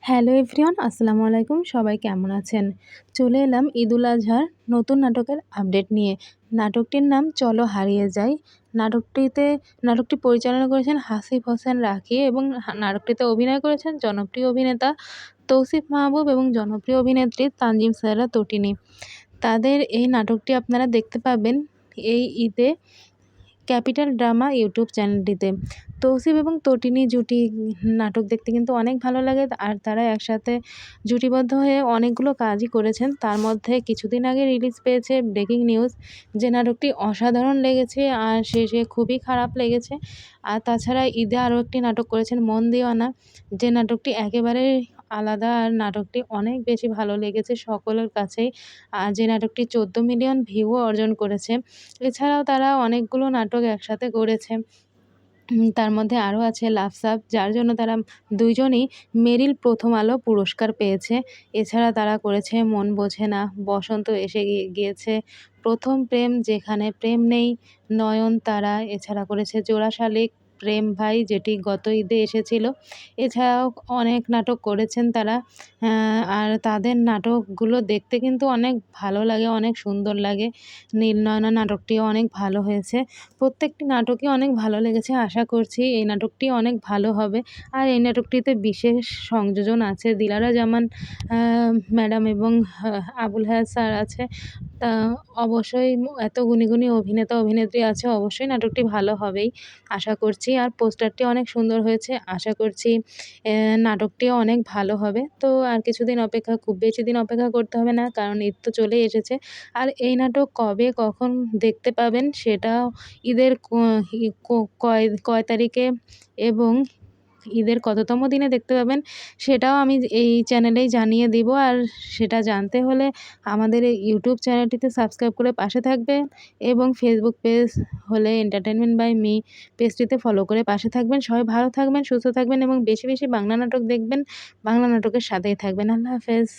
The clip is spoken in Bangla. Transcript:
হ্যালো এভরিওয়ান, আসসালামু আলাইকুম। সবাই কেমন আছেন? চলে এলাম ঈদুল আজহার নতুন নাটকের আপডেট নিয়ে। নাটকটির নাম চলো হারিয়ে যাই। নাটকটি পরিচালনা করেছেন হাসিব হোসেন রাখি এবং নাটকটিতে অভিনয় করেছেন জনপ্রিয় অভিনেতা তৌসিফ মাহবুব এবং জনপ্রিয় অভিনেত্রী তানজিম সায়রা তটিনী। তাদের এই নাটকটি আপনারা দেখতে পাবেন এই ঈদে ক্যাপিটাল ড্রামা ইউটিউব চ্যানেলটিতে। তৌসিফ এবং তটিনী জুটি নাটক দেখতে কিন্তু অনেক ভালো লাগে। আর তারা একসাথে জুটিবদ্ধ হয়ে অনেকগুলো কাজই করেছেন। তার মধ্যে কিছুদিন আগে রিলিজ পেয়েছে ব্রেকিং নিউজ, যে নাটকটি অসাধারণ লেগেছে আর শেষে খুবই খারাপ লেগেছে। আর তাছাড়া ঈদে আরও একটি নাটক করেছেন মন দিওয়ানা, যে নাটকটি একেবারে আলাদা আর নাটকটি অনেক বেশি ভালো লেগেছে সকলের কাছেই। যে নাটকটি 14 মিলিয়ন ভিউও অর্জন করেছে। এছাড়াও তারা অনেকগুলো নাটক একসাথে করেছে। তার মধ্যে আরও আছে লাভ সাব, যার জন্য তারা দুইজনই মেরিল প্রথম আলো পুরস্কার পেয়েছে। এছাড়া তারা করেছে মন বোঝে না, বসন্ত এসে গিয়েছে, প্রথম প্রেম, যেখানে প্রেম নেই, নয়নতারা। এছাড়া করেছে জোড়া শালিক, প্রেম ভাই, যেটি গত ঈদে এসেছিল। এছাড়াও অনেক নাটক করেছেন তারা। আর তাদের নাটকগুলো দেখতে কিন্তু অনেক ভালো লাগে, অনেক সুন্দর লাগে। নীলনয়না নাটকটিও অনেক ভালো হয়েছে। প্রত্যেকটি নাটকই অনেক ভালো লেগেছে। আশা করছি এই নাটকটি অনেক ভালো হবে। আর এই নাটকটিতে বিশেষ সংযোজন আছে দিলারা জামান ম্যাডাম এবং আবুল হায়াত স্যার আছে। তা অবশ্যই এত গুণী গুণী অভিনেতা অভিনেত্রী আছে, অবশ্যই নাটকটি ভালো হবেই আশা করছি। আর পোস্টারটি অনেক সুন্দর হয়েছে। আশা করছি নাটকটিও অনেক ভালো হবে। তো আর কিছুদিন অপেক্ষা, খুব বেশি দিন অপেক্ষা করতে হবে না, কারণ ঈদ তো চলেই এসেছে। আর এই নাটক কবে কখন দেখতে পাবেন সেটাও ঈদের কয় কয় তারিখে এবং ঈদের কততম দিনে দেখতে পাবেন সেটাও আমি এই চ্যানেলেই জানিয়ে দিব। আর সেটা জানতে হলে আমাদের এই ইউটিউব চ্যানেলটিতে সাবস্ক্রাইব করে পাশে থাকবেন এবং ফেসবুক পেজ হলে এন্টারটেনমেন্ট বাই মি পেজটিতে ফলো করে পাশে থাকবেন। সবাই ভালো থাকবেন, সুস্থ থাকবেন এবং বেশি বেশি বাংলা নাটক দেখবেন। বাংলা নাটকের সাথেই থাকবেন। আল্লাহ হাফেজ।